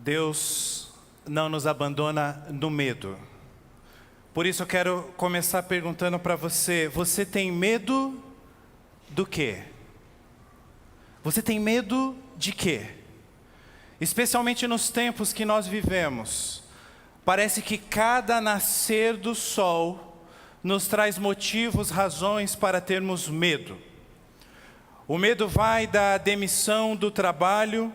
Deus não nos abandona no medo. Por isso eu quero começar perguntando para você: você tem medo do quê? Você tem medo de quê? Especialmente nos tempos que nós vivemos, parece que cada nascer do sol nos traz motivos, razões para termos medo. O medo vai da demissão do trabalho,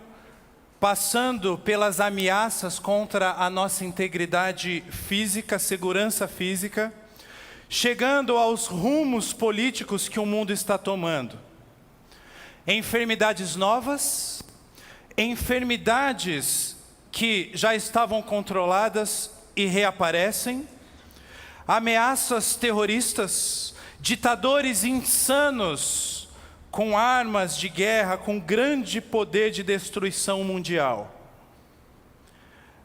passando pelas ameaças contra a nossa integridade física, segurança física, chegando aos rumos políticos que o mundo está tomando. Enfermidades novas, enfermidades que já estavam controladas e reaparecem, ameaças terroristas, ditadores insanos com armas de guerra, com grande poder de destruição mundial.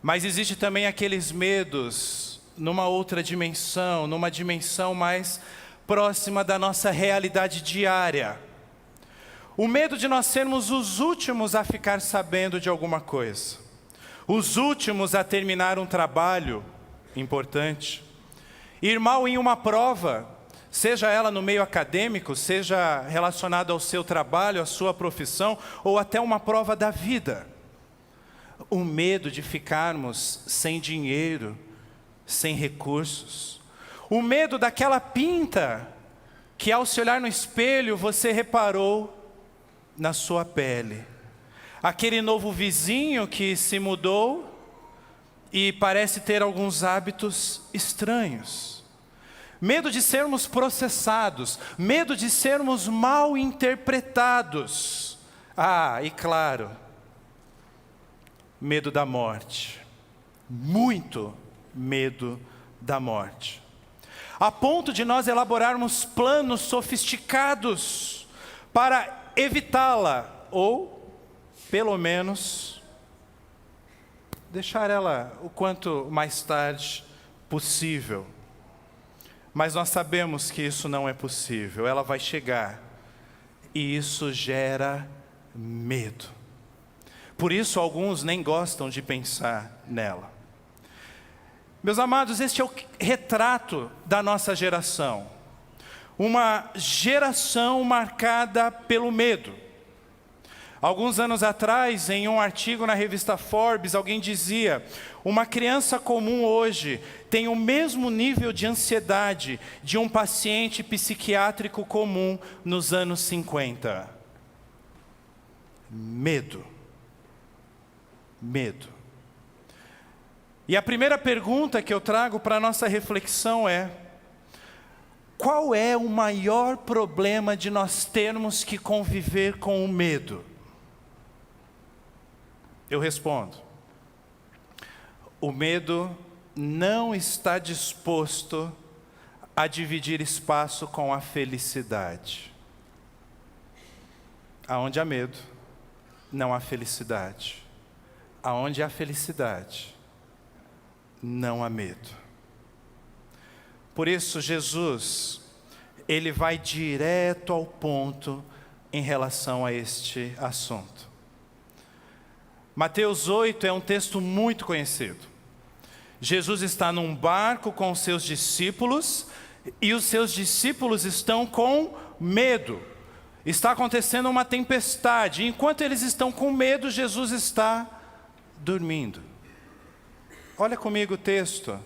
Mas existe também aqueles medos numa outra dimensão, numa dimensão mais próxima da nossa realidade diária. O medo de nós sermos os últimos a ficar sabendo de alguma coisa, os últimos a terminar um trabalho importante, ir mal em uma prova, seja ela no meio acadêmico, seja relacionada ao seu trabalho, à sua profissão, ou até uma prova da vida. O medo de ficarmos sem dinheiro, sem recursos. O medo daquela pinta que, ao se olhar no espelho, você reparou na sua pele. Aquele novo vizinho que se mudou e parece ter alguns hábitos estranhos. Medo de sermos processados, medo de sermos mal interpretados. E claro, medo da morte. Muito medo da morte. A ponto de nós elaborarmos planos sofisticados para evitá-la, ou, pelo menos, deixar ela o quanto mais tarde possível. Mas nós sabemos que isso não é possível, ela vai chegar, e isso gera medo. Por isso alguns nem gostam de pensar nela. Meus amados, este é o retrato da nossa geração. Uma geração marcada pelo medo. Alguns anos atrás, em um artigo na revista Forbes, alguém dizia: uma criança comum hoje tem o mesmo nível de ansiedade de um paciente psiquiátrico comum nos anos 50. Medo. Medo. E a primeira pergunta que eu trago para a nossa reflexão é: qual é o maior problema de nós termos que conviver com o medo? Eu respondo: o medo não está disposto a dividir espaço com a felicidade. Aonde há medo, não há felicidade. Aonde há felicidade, não há medo. Por isso Jesus, ele vai direto ao ponto em relação a este assunto. Mateus 8 é um texto muito conhecido. Jesus está num barco com os seus discípulos, e os seus discípulos estão com medo. Está acontecendo uma tempestade. Enquanto eles estão com medo, Jesus está dormindo. Olha comigo o texto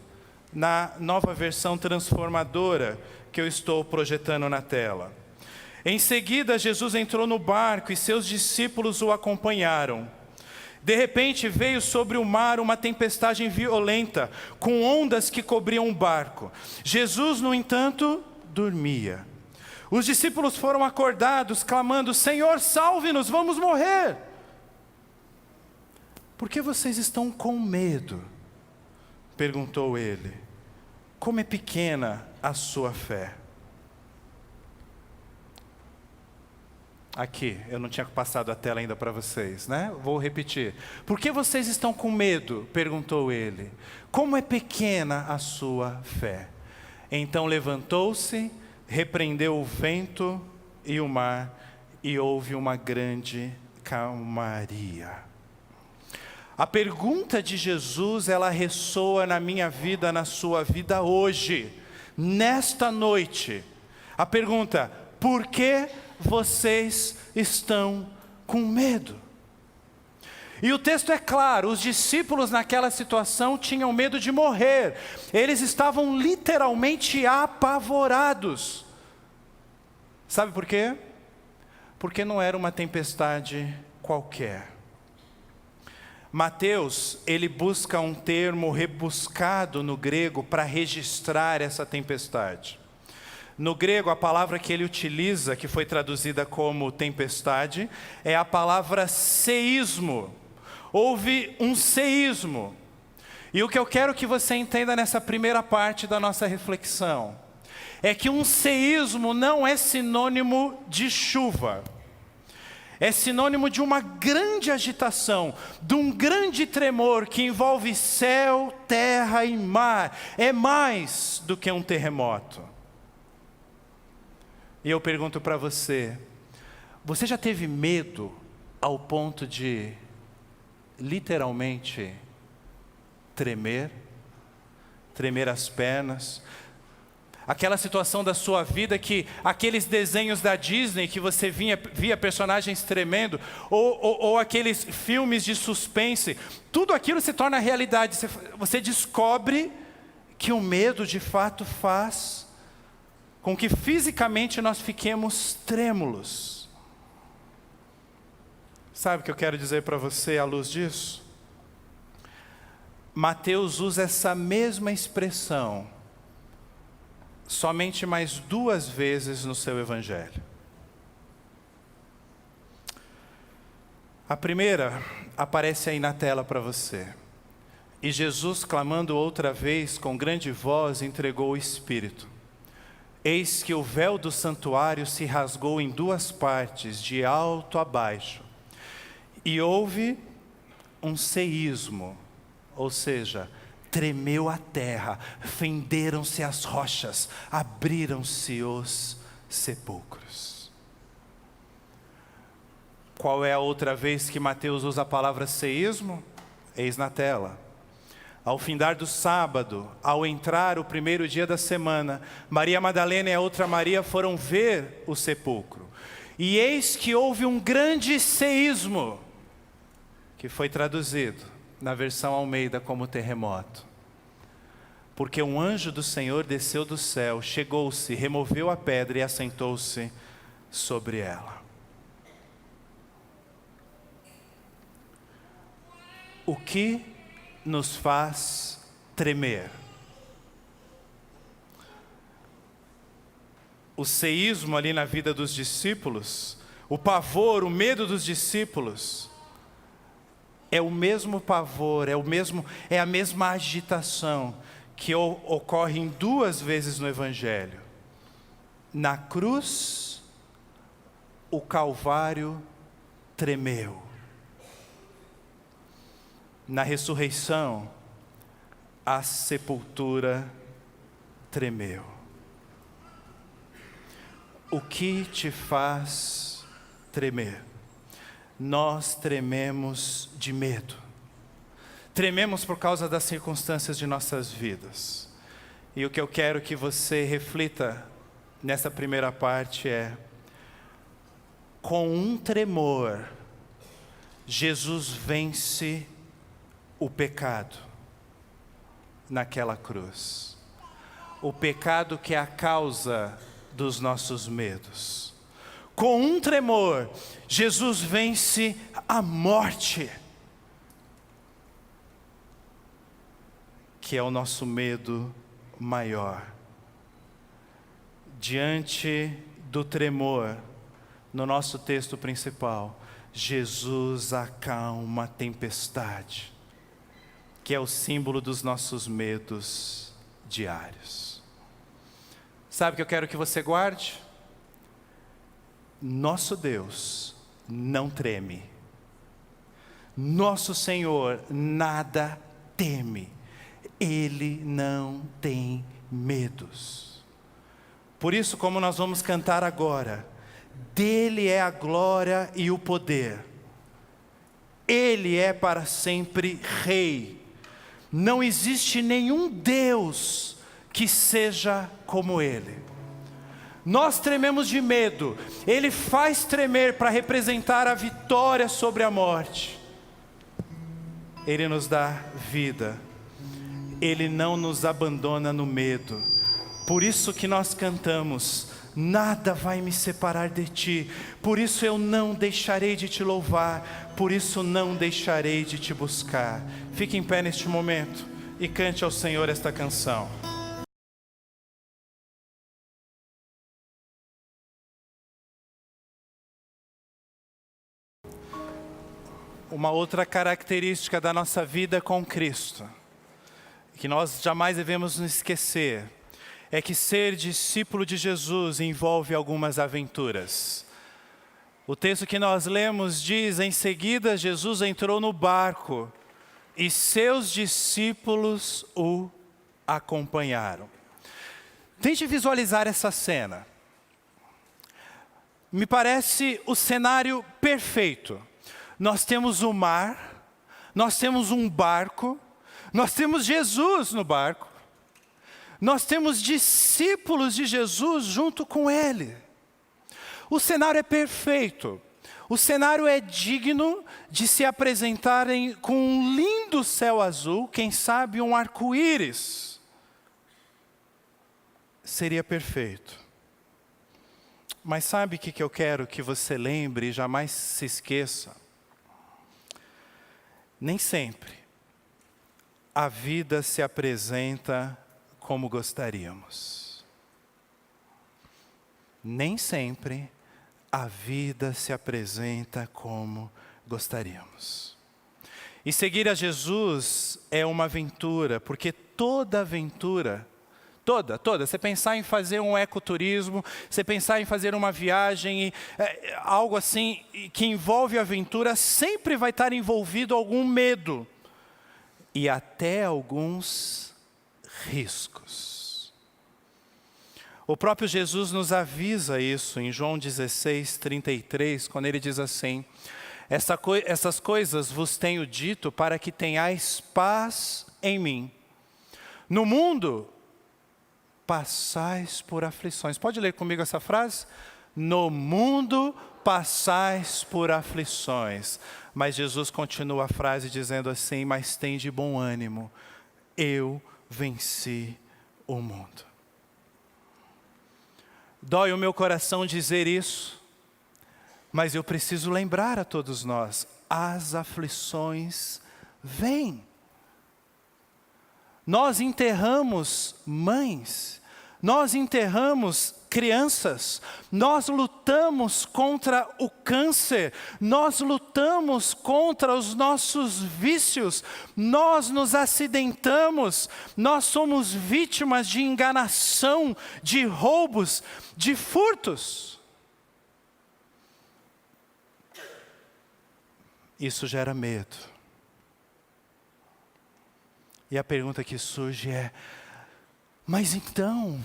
na nova versão transformadora que eu estou projetando na tela. Em seguida, Jesus entrou no barco e seus discípulos o acompanharam. De repente veio sobre o mar uma tempestade violenta, com ondas que cobriam o barco. Jesus, no entanto, dormia. Os discípulos foram acordados, clamando: Senhor, salve-nos, vamos morrer. Por que vocês estão com medo? Perguntou ele. Como é pequena a sua fé. Aqui, eu não tinha passado a tela ainda para vocês, né? Vou repetir. Por que vocês estão com medo? Perguntou ele. Como é pequena a sua fé. Então levantou-se, repreendeu o vento e o mar, e houve uma grande calmaria. A pergunta de Jesus, ela ressoa na minha vida, na sua vida hoje, nesta noite. A pergunta: por que vocês estão com medo? E o texto é claro, os discípulos naquela situação tinham medo de morrer. Eles estavam literalmente apavorados. Sabe por quê? Porque não era uma tempestade qualquer. Mateus, ele busca um termo rebuscado no grego para registrar essa tempestade. No grego, a palavra que ele utiliza, que foi traduzida como tempestade, é a palavra seísmo. Houve um seísmo. E o que eu quero que você entenda nessa primeira parte da nossa reflexão é que um seísmo não é sinônimo de chuva. É sinônimo de uma grande agitação, de um grande tremor que envolve céu, terra e mar. É mais do que um terremoto. E eu pergunto para você, você já teve medo ao ponto de literalmente tremer as pernas? Aquela situação da sua vida que aqueles desenhos da Disney que você via personagens tremendo, ou aqueles filmes de suspense, tudo aquilo se torna realidade. Você descobre que o medo de fato faz com que fisicamente nós fiquemos trêmulos. Sabe o que eu quero dizer para você à luz disso? Mateus usa essa mesma expressão somente mais 2 vezes no seu evangelho. A primeira aparece aí na tela para você. E Jesus, clamando outra vez com grande voz, entregou o Espírito. Eis que o véu do santuário se rasgou em 2 partes, de alto a baixo. E houve um seísmo, ou seja, tremeu a terra, fenderam-se as rochas, abriram-se os sepulcros. Qual é a outra vez que Mateus usa a palavra seísmo? Eis na tela. Ao findar do sábado, ao entrar o primeiro dia da semana, Maria Madalena e a outra Maria foram ver o sepulcro. E eis que houve um grande seísmo, que foi traduzido na versão Almeida como terremoto. Porque um anjo do Senhor desceu do céu, chegou-se, removeu a pedra e assentou-se sobre ela. O que nos faz tremer? O seísmo ali na vida dos discípulos, o pavor, o medo dos discípulos, é o mesmo pavor, é a mesma agitação que ocorre em 2 vezes no Evangelho. Na cruz, o Calvário tremeu. Na ressurreição, a sepultura tremeu. O que te faz tremer? Nós trememos de medo. Trememos por causa das circunstâncias de nossas vidas. E o que eu quero que você reflita nessa primeira parte é: com um tremor, Jesus vence o pecado naquela cruz. O pecado que é a causa dos nossos medos. Com um tremor, Jesus vence a morte, que é o nosso medo maior. Diante do tremor, no nosso texto principal, Jesus acalma a tempestade, que é o símbolo dos nossos medos diários. Sabe o que eu quero que você guarde? Nosso Deus não treme. Nosso Senhor nada teme. Ele não tem medos. Por isso, como nós vamos cantar agora, dele é a glória e o poder. Ele é para sempre Rei. Não existe nenhum Deus que seja como Ele. Nós trememos de medo, Ele faz tremer para representar a vitória sobre a morte. Ele nos dá vida, Ele não nos abandona no medo. Por isso que nós cantamos: nada vai me separar de Ti. Por isso eu não deixarei de Te louvar. Por isso não deixarei de Te buscar. Fique em pé neste momento e cante ao Senhor esta canção. Uma outra característica da nossa vida com Cristo, que nós jamais devemos nos esquecer, é que ser discípulo de Jesus envolve algumas aventuras. O texto que nós lemos diz: em seguida Jesus entrou no barco e seus discípulos o acompanharam. Tente visualizar essa cena. Me parece o cenário perfeito. Nós temos o mar, nós temos um barco, nós temos Jesus no barco, nós temos discípulos de Jesus junto com Ele. O cenário é perfeito, o cenário é digno de se apresentarem com um lindo céu azul, quem sabe um arco-íris. Seria perfeito. Mas sabe o que eu quero que você lembre e jamais se esqueça? Nem sempre a vida se apresenta como gostaríamos. Nem sempre a vida se apresenta como gostaríamos. E seguir a Jesus é uma aventura, porque toda aventura, toda, você pensar em fazer um ecoturismo, você pensar em fazer uma viagem, algo assim que envolve aventura, sempre vai estar envolvido algum medo e até alguns riscos. O próprio Jesus nos avisa isso em João 16:33, quando Ele diz assim: essas coisas vos tenho dito para que tenhais paz em mim. No mundo passais por aflições. Pode ler comigo essa frase? No mundo passais por aflições. Mas Jesus continua a frase dizendo assim: mas tende bom ânimo, eu venci o mundo. Dói o meu coração dizer isso, mas eu preciso lembrar a todos nós: as aflições vêm. Nós enterramos mães, nós enterramos crianças, nós lutamos contra o câncer, nós lutamos contra os nossos vícios, nós nos acidentamos, nós somos vítimas de enganação, de roubos, de furtos. Isso gera medo. E a pergunta que surge é: mas então,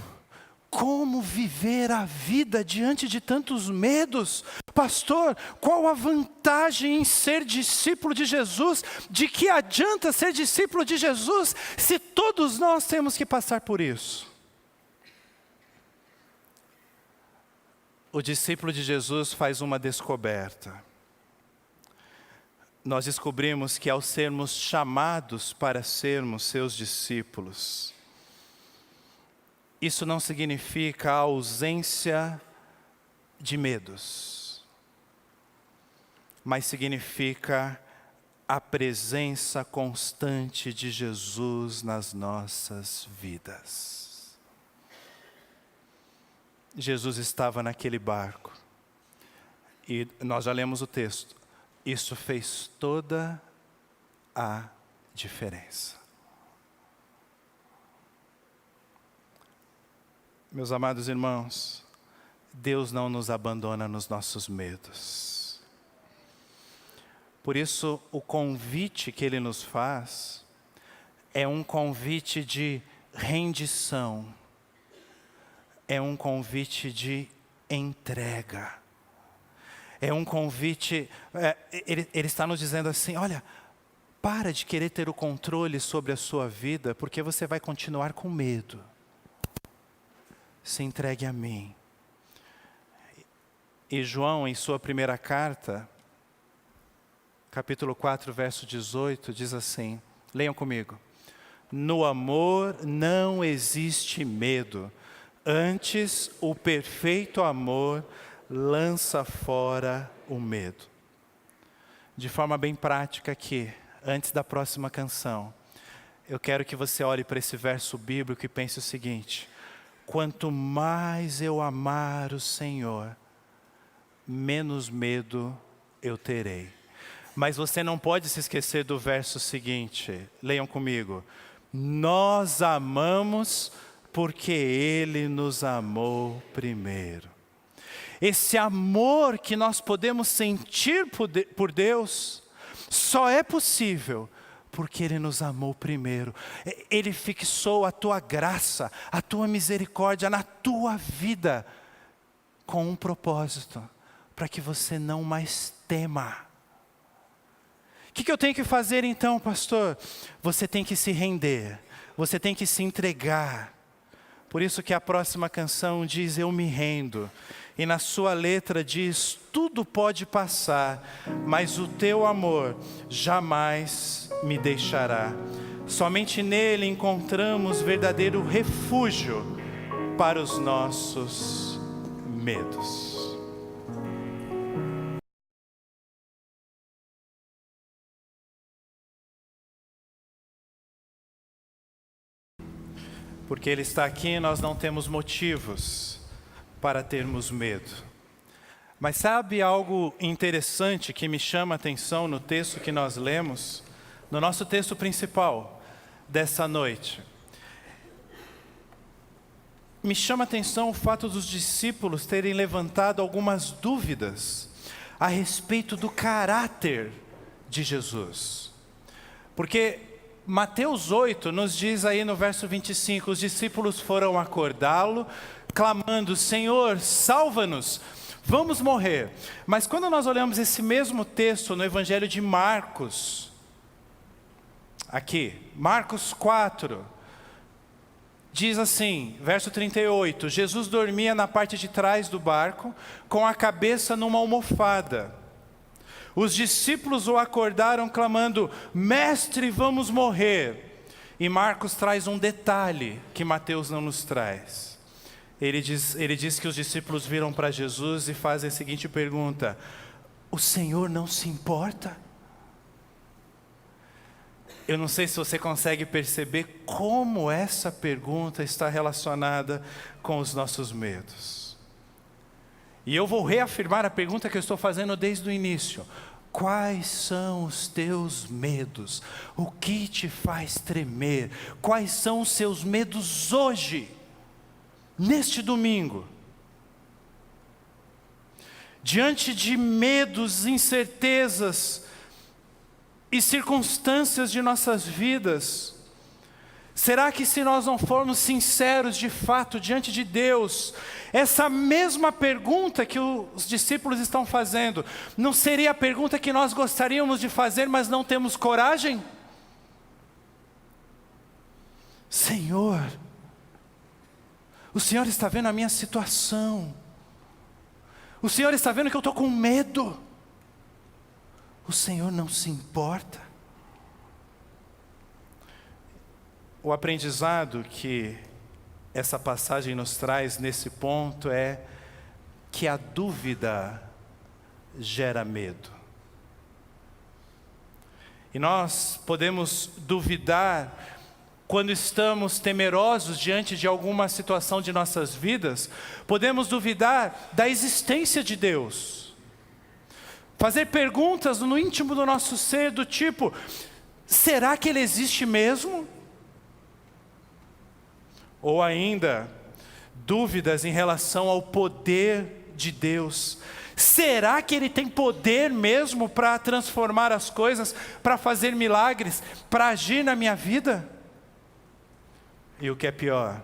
como viver a vida diante de tantos medos? Pastor, qual a vantagem em ser discípulo de Jesus? De que adianta ser discípulo de Jesus se todos nós temos que passar por isso? O discípulo de Jesus faz uma descoberta. Nós descobrimos que ao sermos chamados para sermos seus discípulos, isso não significa a ausência de medos, mas significa a presença constante de Jesus nas nossas vidas. Jesus estava naquele barco, e nós já lemos o texto. Isso fez toda a diferença. Meus amados irmãos, Deus não nos abandona nos nossos medos. Por isso, o convite que Ele nos faz é um convite de rendição, é um convite de entrega. É um convite, ele está nos dizendo assim, olha, para de querer ter o controle sobre a sua vida, porque você vai continuar com medo. Se entregue a mim. E João, em sua primeira carta, capítulo 4, verso 18, diz assim, leiam comigo. No amor não existe medo, antes o perfeito amor lança fora o medo. De forma bem prática aqui, antes da próxima canção, eu quero que você olhe para esse verso bíblico e pense o seguinte, quanto mais eu amar o Senhor, menos medo eu terei. Mas você não pode se esquecer do verso seguinte, leiam comigo. Nós amamos porque Ele nos amou primeiro. Esse amor que nós podemos sentir por Deus, só é possível porque Ele nos amou primeiro. Ele fixou a tua graça, a tua misericórdia na tua vida, com um propósito, para que você não mais tema. O que eu tenho que fazer então, pastor? Você tem que se render, você tem que se entregar. Por isso que a próxima canção diz, eu me rendo. E na sua letra diz, tudo pode passar, mas o teu amor jamais me deixará. Somente nele encontramos verdadeiro refúgio para os nossos medos. Porque Ele está aqui, nós não temos motivos para termos medo. Mas sabe algo interessante que me chama a atenção no texto que nós lemos? No nosso texto principal dessa noite. Me chama a atenção o fato dos discípulos terem levantado algumas dúvidas a respeito do caráter de Jesus. Porque Mateus 8 nos diz aí no verso 25, os discípulos foram acordá-lo, clamando, Senhor, salva-nos, vamos morrer. Mas quando nós olhamos esse mesmo texto no Evangelho de Marcos, aqui, Marcos 4, diz assim, verso 38, Jesus dormia na parte de trás do barco, com a cabeça numa almofada. Os discípulos o acordaram clamando, Mestre, vamos morrer. E Marcos traz um detalhe que Mateus não nos traz. Ele diz que os discípulos viram para Jesus e fazem a seguinte pergunta, o Senhor não se importa? Eu não sei se você consegue perceber como essa pergunta está relacionada com os nossos medos. E eu vou reafirmar a pergunta que eu estou fazendo desde o início. Quais são os teus medos? O que te faz tremer? Quais são os seus medos hoje, neste domingo? Diante de medos, incertezas e circunstâncias de nossas vidas, será que se nós não formos sinceros de fato diante de Deus, essa mesma pergunta que os discípulos estão fazendo, não seria a pergunta que nós gostaríamos de fazer, mas não temos coragem? Senhor, o Senhor está vendo a minha situação, o Senhor está vendo que eu estou com medo, o Senhor não se importa? O aprendizado que essa passagem nos traz nesse ponto é que a dúvida gera medo. E nós podemos duvidar quando estamos temerosos diante de alguma situação de nossas vidas, podemos duvidar da existência de Deus. Fazer perguntas no íntimo do nosso ser do tipo, será que Ele existe mesmo? Ou ainda, dúvidas em relação ao poder de Deus. Será que Ele tem poder mesmo para transformar as coisas, para fazer milagres, para agir na minha vida? E o que é pior,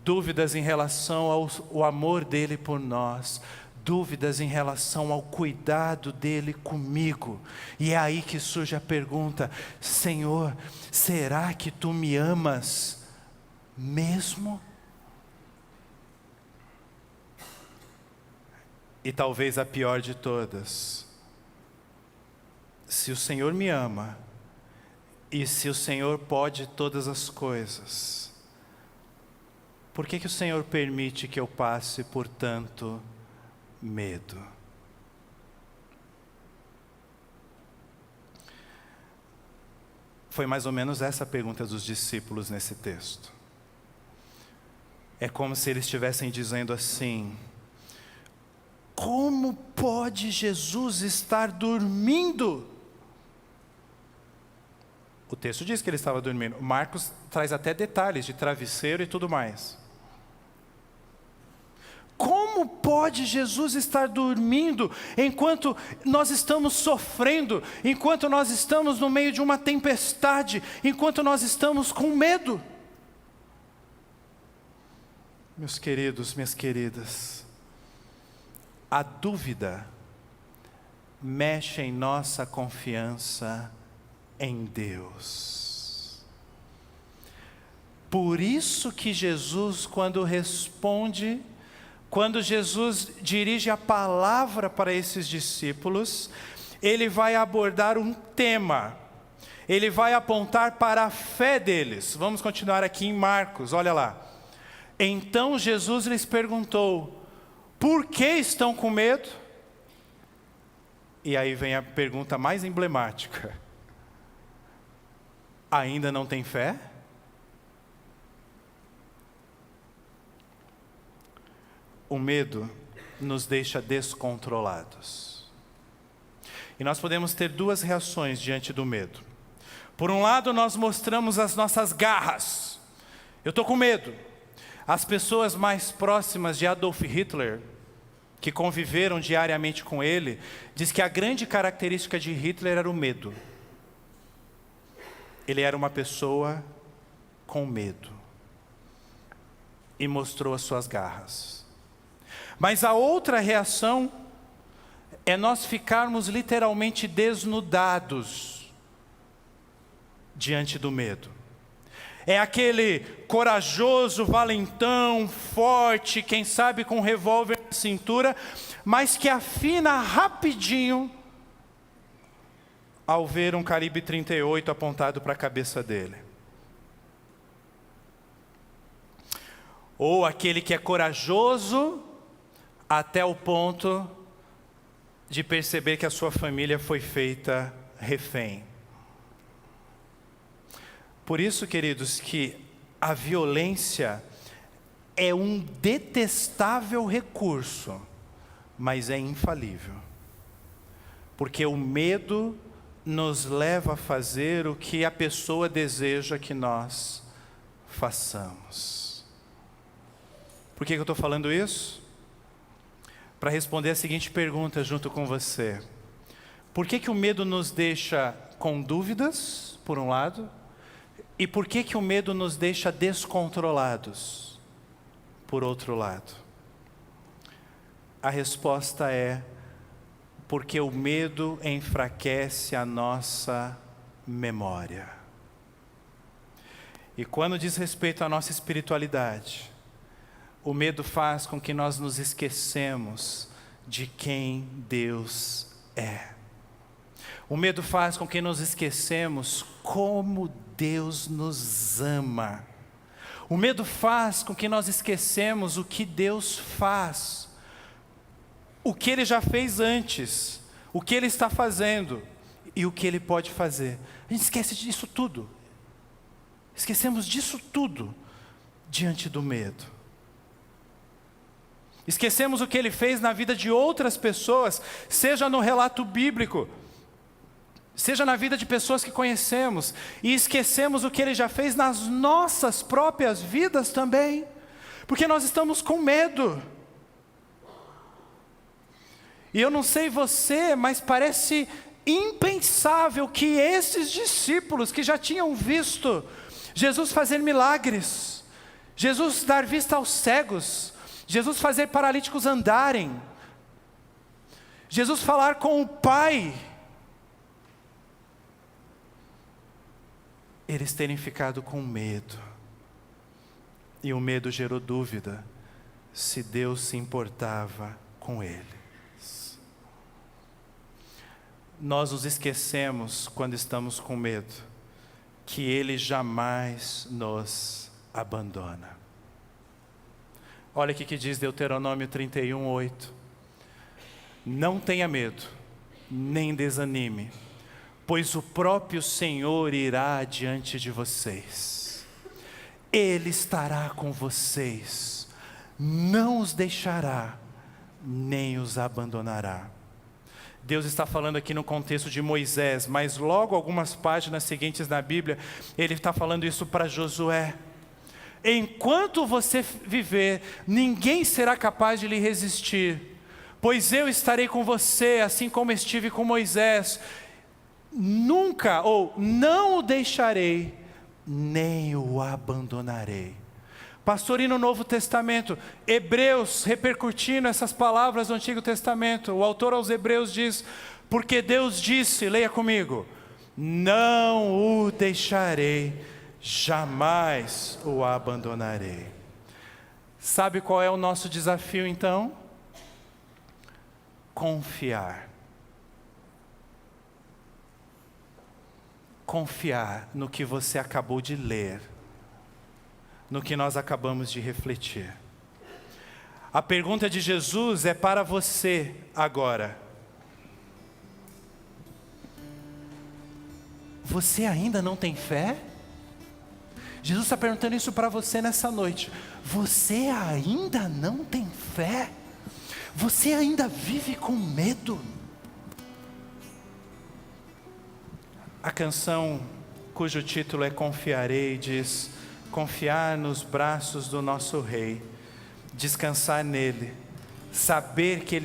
dúvidas em relação ao amor dEle por nós, dúvidas em relação ao cuidado dele comigo. E é aí que surge a pergunta: Senhor, será que tu me amas mesmo? E talvez a pior de todas: se o Senhor me ama, e se o Senhor pode todas as coisas, por que o Senhor permite que eu passe por tanto medo? Foi mais ou menos essa a pergunta dos discípulos nesse texto. É como se eles estivessem dizendo assim: como pode Jesus estar dormindo? O texto diz que ele estava dormindo. Marcos traz até detalhes de travesseiro e tudo mais. Como pode Jesus estar dormindo enquanto nós estamos sofrendo, enquanto nós estamos no meio de uma tempestade, enquanto nós estamos com medo? Meus queridos, minhas queridas, a dúvida mexe em nossa confiança em Deus. Por isso que Jesus, quando Jesus dirige a palavra para esses discípulos, ele vai abordar um tema, ele vai apontar para a fé deles. Vamos continuar aqui em Marcos, olha lá. Então Jesus lhes perguntou: por que estão com medo? E aí vem a pergunta mais emblemática: ainda não tem fé? O medo nos deixa descontrolados. E nós podemos ter duas reações diante do medo. Por um lado, nós mostramos as nossas garras. Eu estou com medo. As pessoas mais próximas de Adolf Hitler, que conviveram diariamente com ele, diz que a grande característica de Hitler era o medo. Ele era uma pessoa com medo e mostrou as suas garras. Mas a outra reação é nós ficarmos literalmente desnudados diante do medo. É aquele corajoso, valentão, forte, quem sabe com um revólver na cintura, mas que afina rapidinho ao ver um calibre 38 apontado para a cabeça dele. Ou aquele que é corajoso até o ponto de perceber que a sua família foi feita refém. Por isso, queridos, que a violência é um detestável recurso, mas é infalível. Porque o medo nos leva a fazer o que a pessoa deseja que nós façamos. Por que eu estou falando isso? Para responder a seguinte pergunta junto com você: por que o medo nos deixa com dúvidas, por um lado, e por que o medo nos deixa descontrolados, por outro lado? A resposta é: porque o medo enfraquece a nossa memória. E quando diz respeito à nossa espiritualidade, o medo faz com que nós nos esquecemos de quem Deus é. O medo faz com que nos esquecemos como Deus nos ama. O medo faz com que nós esquecemos o que Deus faz, o que Ele já fez antes, o que Ele está fazendo e o que Ele pode fazer. A gente esquece disso tudo. Esquecemos disso tudo diante do medo. Esquecemos o que Ele fez na vida de outras pessoas, seja no relato bíblico, seja na vida de pessoas que conhecemos, e esquecemos o que Ele já fez nas nossas próprias vidas também, porque nós estamos com medo. E eu não sei você, mas parece impensável que esses discípulos que já tinham visto Jesus fazer milagres, Jesus dar vista aos cegos, Jesus fazer paralíticos andarem, Jesus falar com o Pai. Eles terem ficado com medo. E o medo gerou dúvida se Deus se importava com eles. Nós nos esquecemos, quando estamos com medo, que Ele jamais nos abandona. Olha o que diz Deuteronômio 31:8. Não tenha medo, nem desanime, pois o próprio Senhor irá adiante de vocês. Ele estará com vocês, não os deixará, nem os abandonará. Deus está falando aqui no contexto de Moisés, mas logo algumas páginas seguintes na Bíblia, Ele está falando isso para Josué. Enquanto você viver, ninguém será capaz de lhe resistir, pois eu estarei com você, assim como estive com Moisés. Nunca, ou não o deixarei, nem o abandonarei. Pastor, e no Novo Testamento, Hebreus, repercutindo essas palavras do Antigo Testamento, o autor aos Hebreus diz, porque Deus disse, leia comigo, não o deixarei, jamais o abandonarei. Sabe qual é o nosso desafio então? Confiar. Confiar no que você acabou de ler, no que nós acabamos de refletir. A pergunta de Jesus é para você agora. Você ainda não tem fé? Jesus está perguntando isso para você nessa noite. Você ainda não tem fé? Você ainda vive com medo? A canção cujo título é Confiarei diz: confiar nos braços do nosso Rei, descansar nele, saber que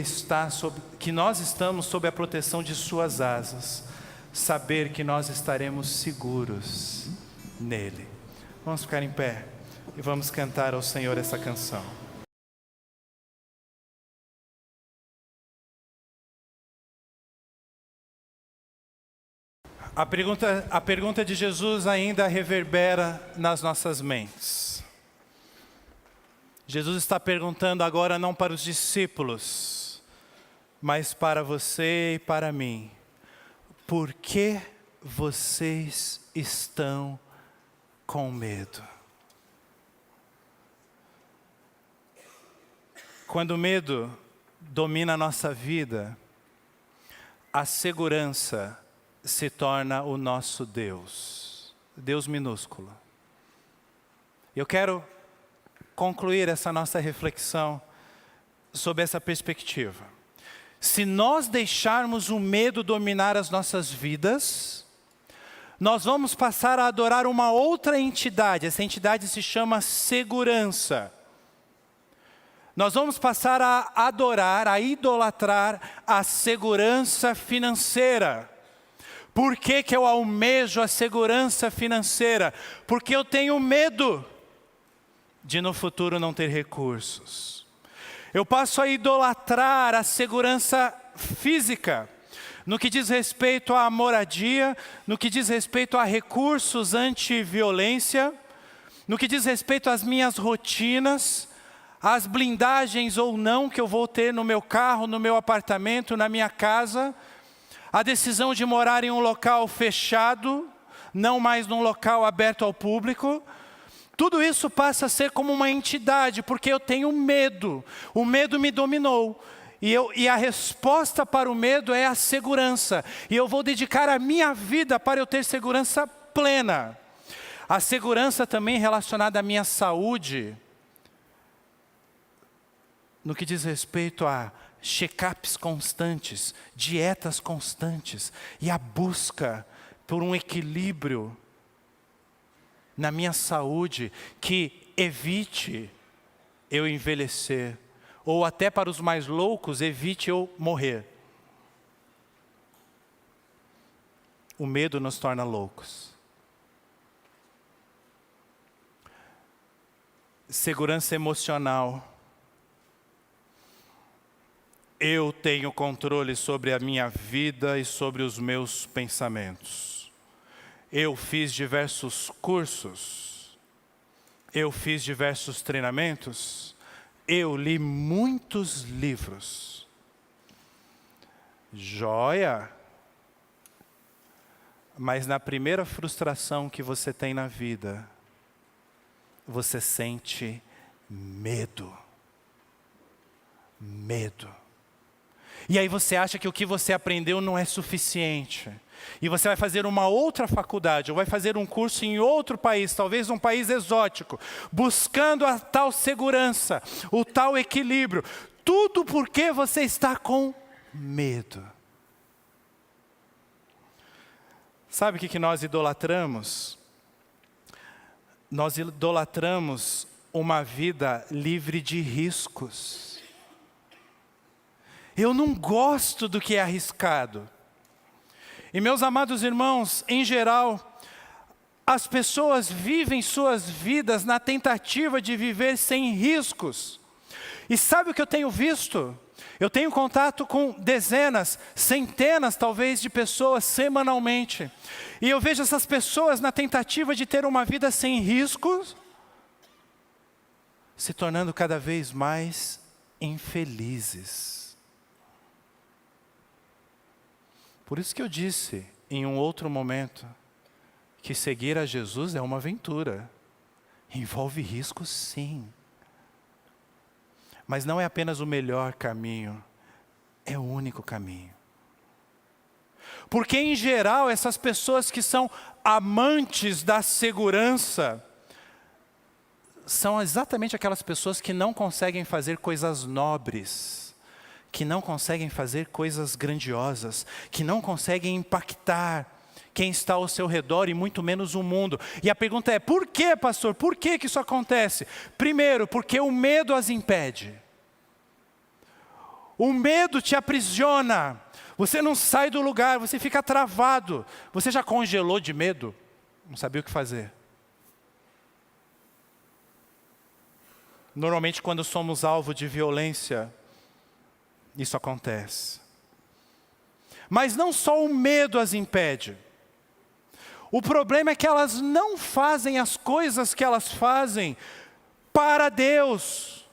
que nós estamos sob a proteção de suas asas, saber que nós estaremos seguros nele. Vamos ficar em pé e vamos cantar ao Senhor essa canção. A pergunta de Jesus ainda reverbera nas nossas mentes. Jesus está perguntando agora não para os discípulos, mas para você e para mim. Por que vocês estão com medo? Quando o medo domina a nossa vida, a segurança se torna o nosso Deus. Deus minúsculo. Eu quero concluir essa nossa reflexão sob essa perspectiva. Se nós deixarmos o medo dominar as nossas vidas, nós vamos passar a adorar uma outra entidade. Essa entidade se chama segurança. Nós vamos passar a adorar, a idolatrar a segurança financeira. Por que eu almejo a segurança financeira? Porque eu tenho medo de no futuro não ter recursos. Eu passo a idolatrar a segurança física, no que diz respeito à moradia, no que diz respeito a recursos anti-violência, no que diz respeito às minhas rotinas, às blindagens ou não que eu vou ter no meu carro, no meu apartamento, na minha casa, a decisão de morar em um local fechado, não mais num local aberto ao público. Tudo isso passa a ser como uma entidade, porque eu tenho medo. O medo me dominou. E a resposta para o medo é a segurança. E eu vou dedicar a minha vida para eu ter segurança plena. A segurança também relacionada à minha saúde, no que diz respeito a check-ups constantes, dietas constantes e a busca por um equilíbrio na minha saúde que evite eu envelhecer, ou até para os mais loucos, evite eu morrer. O medo nos torna loucos. Segurança emocional. Eu tenho controle sobre a minha vida e sobre os meus pensamentos. Eu fiz diversos cursos. Eu fiz diversos treinamentos. Eu li muitos livros. Joia! Mas na primeira frustração que você tem na vida, você sente medo. Medo. E aí você acha que o que você aprendeu não é suficiente. E você vai fazer uma outra faculdade, ou vai fazer um curso em outro país, talvez um país exótico, buscando a tal segurança, o tal equilíbrio. Tudo porque você está com medo. Sabe o que nós idolatramos? Nós idolatramos uma vida livre de riscos. Eu não gosto do que é arriscado. E meus amados irmãos, em geral, as pessoas vivem suas vidas na tentativa de viver sem riscos. E sabe o que eu tenho visto? Eu tenho contato com dezenas, centenas talvez de pessoas semanalmente. E eu vejo essas pessoas na tentativa de ter uma vida sem riscos, se tornando cada vez mais infelizes. Por isso que eu disse em um outro momento, que seguir a Jesus é uma aventura. Envolve riscos, sim. Mas não é apenas o melhor caminho, é o único caminho. Porque em geral, essas pessoas que são amantes da segurança, são exatamente aquelas pessoas que não conseguem fazer coisas nobres, que não conseguem fazer coisas grandiosas, que não conseguem impactar quem está ao seu redor e muito menos o mundo. E a pergunta é, por que, pastor? Por que isso acontece? Primeiro, porque o medo as impede. O medo te aprisiona. Você não sai do lugar, você fica travado. Você já congelou de medo? Não sabia o que fazer. Normalmente quando somos alvo de violência, isso acontece. Mas não só o medo as impede. O problema é que elas não fazem as coisas que elas fazem para Deus.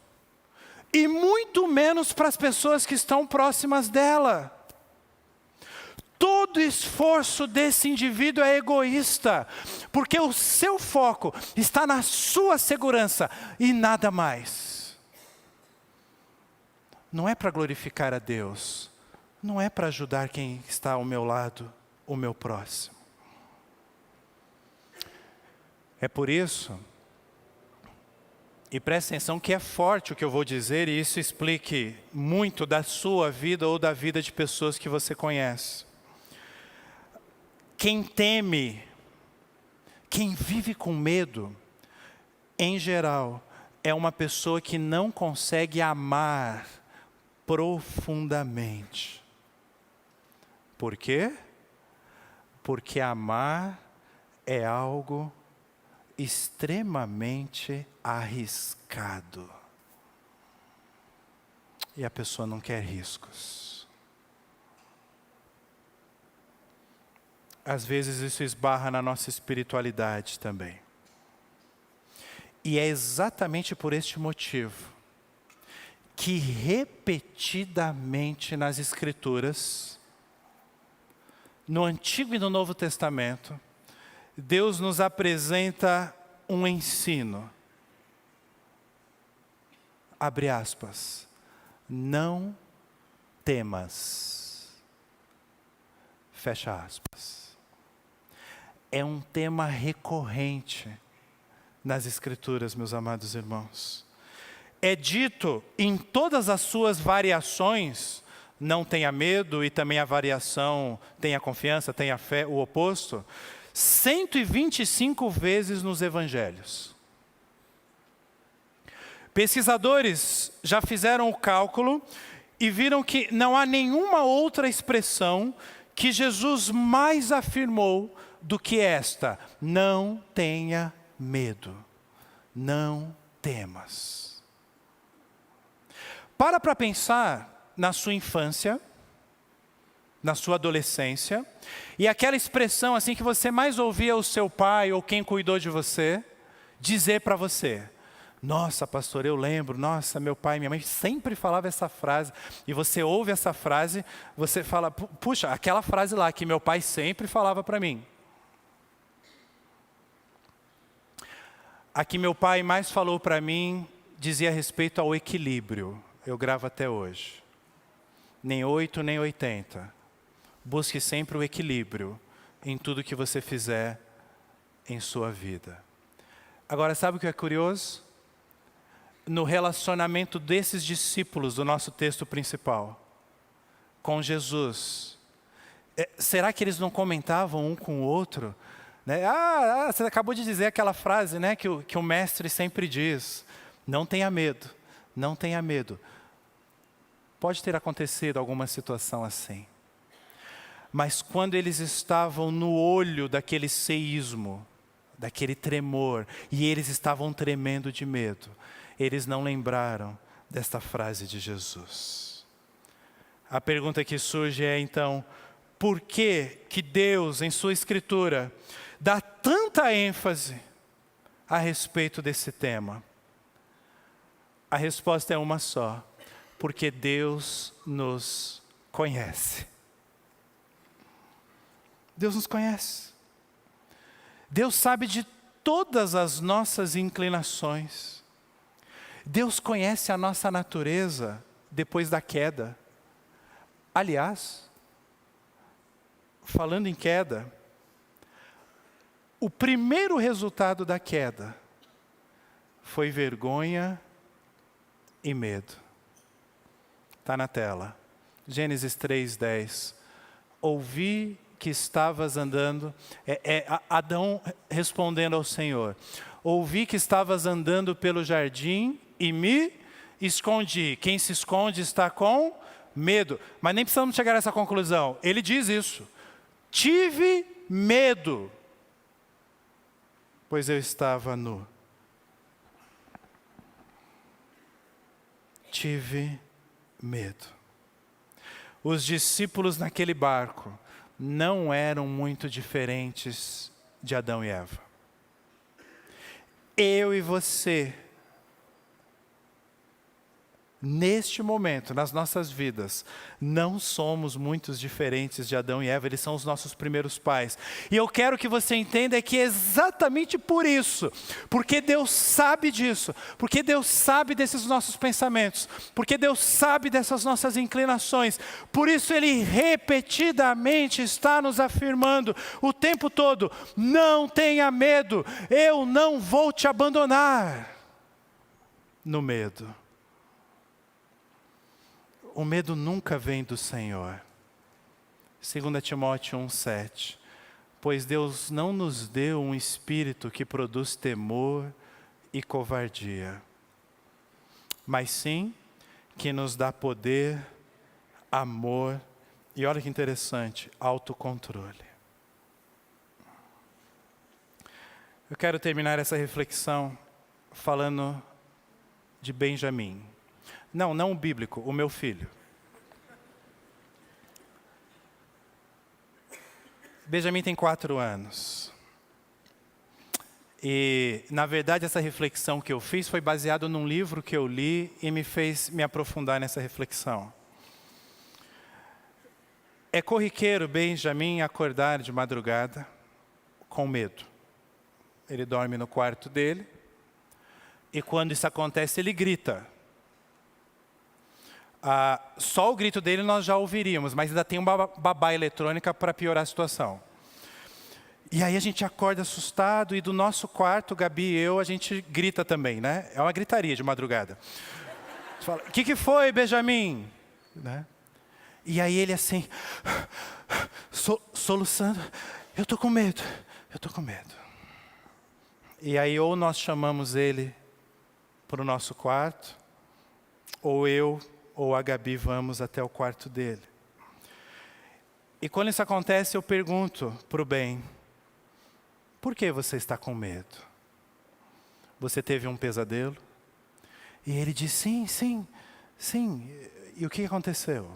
E muito menos para as pessoas que estão próximas dela. Todo esforço desse indivíduo é egoísta. Porque o seu foco está na sua segurança e nada mais. Não é para glorificar a Deus. Não é para ajudar quem está ao meu lado, o meu próximo. É por isso, e preste atenção que é forte o que eu vou dizer, e isso explique muito da sua vida ou da vida de pessoas que você conhece. Quem teme, quem vive com medo, em geral, é uma pessoa que não consegue amar profundamente. Por quê? Porque amar é algo extremamente arriscado. E a pessoa não quer riscos. Às vezes isso esbarra na nossa espiritualidade também. E é exatamente por este motivo que repetidamente nas Escrituras, no Antigo e no Novo Testamento, Deus nos apresenta um ensino. Abre aspas. Não temas. Fecha aspas. É um tema recorrente nas Escrituras, meus amados irmãos. É dito em todas as suas variações, não tenha medo, e também a variação, tenha confiança, tenha fé, o oposto, 125 vezes nos evangelhos. Pesquisadores já fizeram o cálculo e viram que não há nenhuma outra expressão que Jesus mais afirmou do que esta: não tenha medo, não temas. Para pensar na sua infância, na sua adolescência, e aquela expressão assim que você mais ouvia o seu pai ou quem cuidou de você dizer para você: nossa, pastor, eu lembro, nossa, meu pai e minha mãe sempre falavam essa frase, e você ouve essa frase, você fala: puxa, aquela frase lá que meu pai sempre falava para mim. A que meu pai mais falou para mim dizia respeito ao equilíbrio. Eu gravo até hoje. Nem 8, nem 80. Busque sempre o equilíbrio em tudo que você fizer em sua vida. Agora, sabe o que é curioso? No relacionamento desses discípulos do nosso texto principal, com Jesus, será que eles não comentavam um com o outro? Né? Você acabou de dizer aquela frase, né, que o mestre sempre diz: não tenha medo, não tenha medo. Pode ter acontecido alguma situação assim. Mas quando eles estavam no olho daquele seísmo, daquele tremor, e eles estavam tremendo de medo, eles não lembraram desta frase de Jesus. A pergunta que surge é então: por que Deus, em sua Escritura, dá tanta ênfase a respeito desse tema? A resposta é uma só: porque Deus nos conhece. Deus nos conhece. Deus sabe de todas as nossas inclinações. Deus conhece a nossa natureza depois da queda. Aliás, falando em queda, o primeiro resultado da queda foi vergonha e medo. Está na tela. Gênesis 3:10. Ouvi que estavas andando, Adão respondendo ao Senhor: ouvi que estavas andando pelo jardim e me escondi. Quem se esconde está com medo. Mas nem precisamos chegar a essa conclusão. Ele diz isso: tive medo, pois eu estava nu. Tive medo. Os discípulos naquele barco não eram muito diferentes de Adão e Eva. Eu e você, neste momento, nas nossas vidas, não somos muito diferentes de Adão e Eva. Eles são os nossos primeiros pais. E eu quero que você entenda que é exatamente por isso, porque Deus sabe disso, porque Deus sabe desses nossos pensamentos, porque Deus sabe dessas nossas inclinações, por isso Ele repetidamente está nos afirmando o tempo todo: não tenha medo, eu não vou te abandonar. No medo. O medo nunca vem do Senhor. 2 Timóteo 1:7. Pois Deus não nos deu um espírito que produz temor e covardia, mas sim que nos dá poder, amor e, olha que interessante, autocontrole. Eu quero terminar essa reflexão falando de Benjamim. Não o bíblico, o meu filho. Benjamim tem 4 anos. E, na verdade, essa reflexão que eu fiz foi baseada num livro que eu li e me fez me aprofundar nessa reflexão. É corriqueiro Benjamim acordar de madrugada com medo. Ele dorme no quarto dele e, quando isso acontece, ele grita. Só o grito dele nós já ouviríamos, mas ainda tem uma babá eletrônica para piorar a situação. E aí a gente acorda assustado, e do nosso quarto, Gabi e eu, a gente grita também, né? É uma gritaria de madrugada. Você fala: o que foi, Benjamim? Né? E aí ele assim, soluçando: eu estou com medo, eu estou com medo. E aí ou nós chamamos ele para o nosso quarto, ou eu ou a Gabi vamos até o quarto dele. E quando isso acontece, eu pergunto para o Ben: por que você está com medo? Você teve um pesadelo? E ele diz: sim, Sim, e o que aconteceu?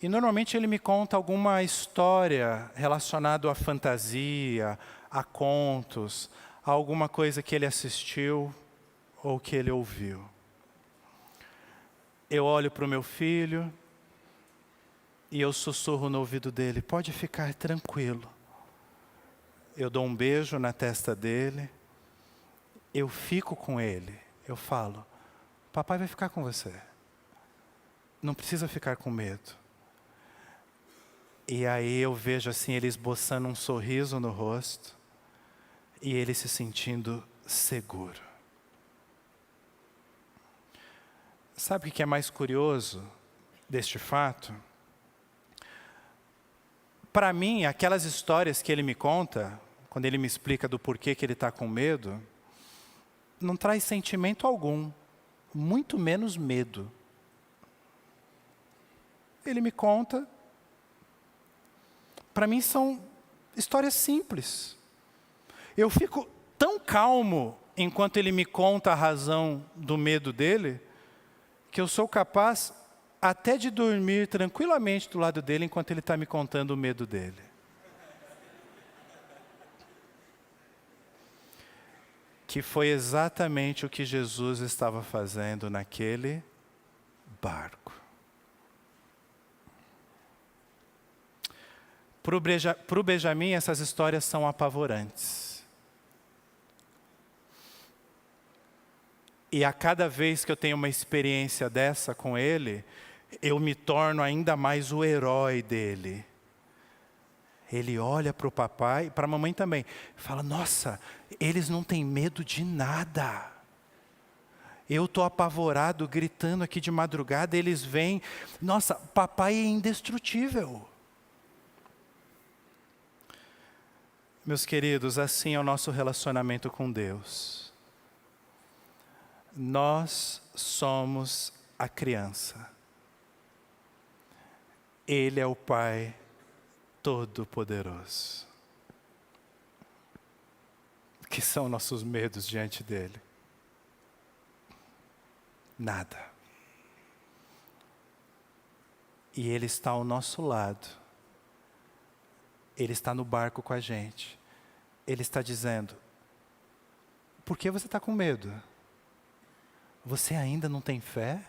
E normalmente ele me conta alguma história relacionada à fantasia, a contos, a alguma coisa que ele assistiu ou que ele ouviu. Eu olho para o meu filho e eu sussurro no ouvido dele: pode ficar tranquilo. Eu dou um beijo na testa dele, eu fico com ele, eu falo: papai vai ficar com você. Não precisa ficar com medo. E aí eu vejo assim ele esboçando um sorriso no rosto e ele se sentindo seguro. Sabe o que é mais curioso deste fato? Para mim, aquelas histórias que ele me conta, quando ele me explica do porquê que ele está com medo, não traz sentimento algum, muito menos medo. Ele me conta, para mim são histórias simples. Eu fico tão calmo enquanto ele me conta a razão do medo dele, que eu sou capaz até de dormir tranquilamente do lado dele enquanto ele está me contando o medo dele. Que foi exatamente o que Jesus estava fazendo naquele barco. Para o Benjamin, essas histórias são apavorantes. E a cada vez que eu tenho uma experiência dessa com ele, eu me torno ainda mais o herói dele. Ele olha para o papai, para a mamãe também, fala: nossa, eles não têm medo de nada. Eu estou apavorado, gritando aqui de madrugada, eles vêm, nossa, papai é indestrutível. Meus queridos, assim é o nosso relacionamento com Deus. Nós somos a criança. Ele é o Pai Todo-Poderoso. Que são nossos medos diante dele? Nada. E ele está ao nosso lado. Ele está no barco com a gente. Ele está dizendo: por que você está com medo? Você ainda não tem fé?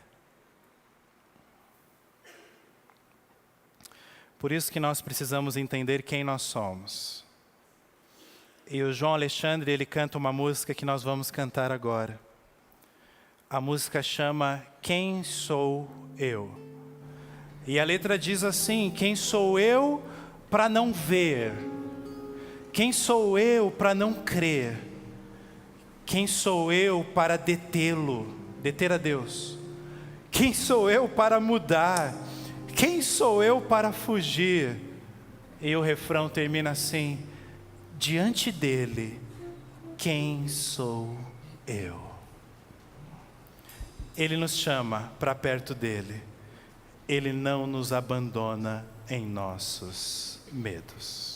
Por isso que nós precisamos entender quem nós somos. E o João Alexandre, ele canta uma música que nós vamos cantar agora. A música chama Quem Sou Eu? E a letra diz assim: quem sou eu para não ver? Quem sou eu para não crer? Quem sou eu para detê-lo? Deter a Deus. Quem sou eu para mudar? Quem sou eu para fugir? E o refrão termina assim: diante dele, quem sou eu? Ele nos chama para perto dele. Ele não nos abandona em nossos medos.